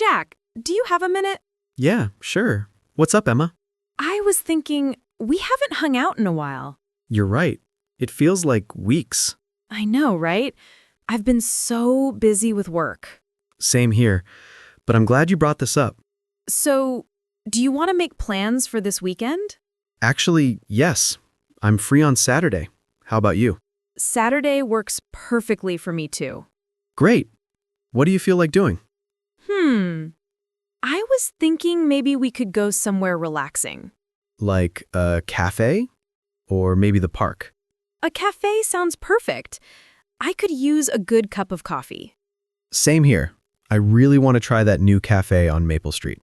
Jack, do you have a minute? Yeah, sure. What's up, Emma? I was thinking, we haven't hung out in a while. You're right. It feels like weeks. I know, right? I've been so busy with work. Same here. But I'm glad you brought this up. So, do you want to make plans for this weekend? Actually, yes. I'm free on Saturday. How about you? Saturday works perfectly for me too. Great. What do you feel like doing? I was thinking maybe we could go somewhere relaxing. Like a cafe? Or maybe the park? A cafe sounds perfect. I could use a good cup of coffee. Same here. I really want to try that new cafe on Maple Street.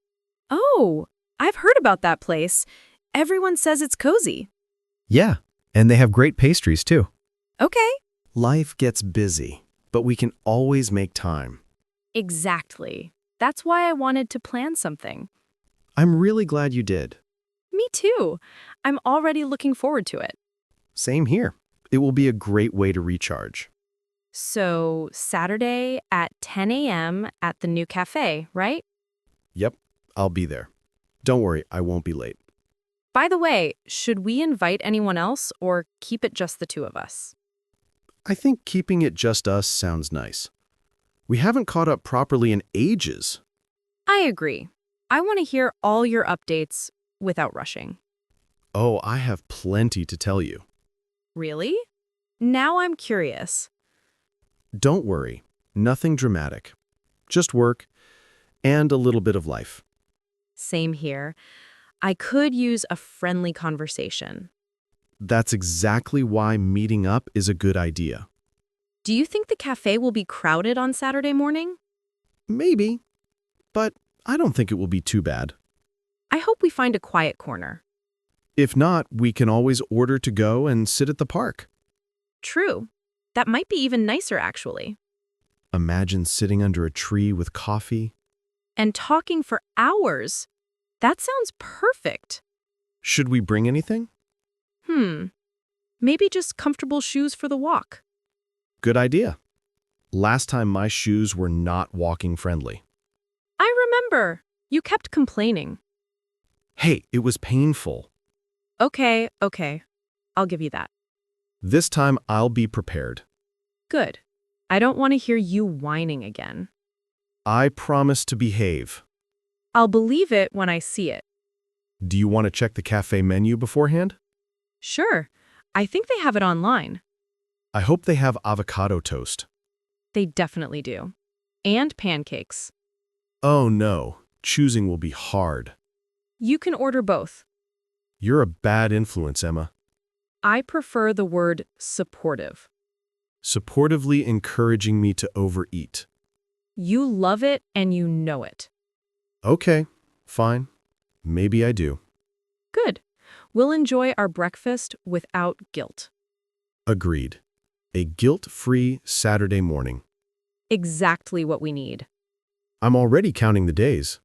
Oh, I've heard about that place. Everyone says it's cozy. Yeah, and they have great pastries too. Okay. Life gets busy, but we can always make time. Exactly. That's why I wanted to plan something. I'm really glad you did. Me too. I'm already looking forward to it. Same here. It will be a great way to recharge. So, Saturday at 10 a.m. at the new cafe, right? Yep, I'll be there. Don't worry, I won't be late. By the way, should we invite anyone else or keep it just the two of us? I think keeping it just us sounds nice. We haven't caught up properly in ages. I agree. I want to hear all your updates without rushing. Oh, I have plenty to tell you. Really? Now I'm curious. Don't worry, nothing dramatic. Just work and a little bit of life. Same here. I could use a friendly conversation. That's exactly why meeting up is a good idea. Do you think the cafe will be crowded on Saturday morning? Maybe, but I don't think it will be too bad. I hope we find a quiet corner. If not, we can always order to go and sit at the park. True. That might be even nicer, actually. Imagine sitting under a tree with coffee. And talking for hours. That sounds perfect. Should we bring anything? Maybe just comfortable shoes for the walk. Good idea. Last time my shoes were not walking friendly. I remember. You kept complaining. Hey, it was painful. Okay. I'll give you that. This time I'll be prepared. Good. I don't want to hear you whining again. I promise to behave. I'll believe it when I see it. Do you want to check the cafe menu beforehand? Sure. I think they have it online. I hope they have avocado toast. They definitely do. And pancakes. Oh no, choosing will be hard. You can order both. You're a bad influence, Emma. I prefer the word supportive. Supportively encouraging me to overeat. You love it and you know it. Okay, fine. Maybe I do. Good. We'll enjoy our breakfast without guilt. Agreed. A guilt-free Saturday morning. Exactly what we need. I'm already counting the days.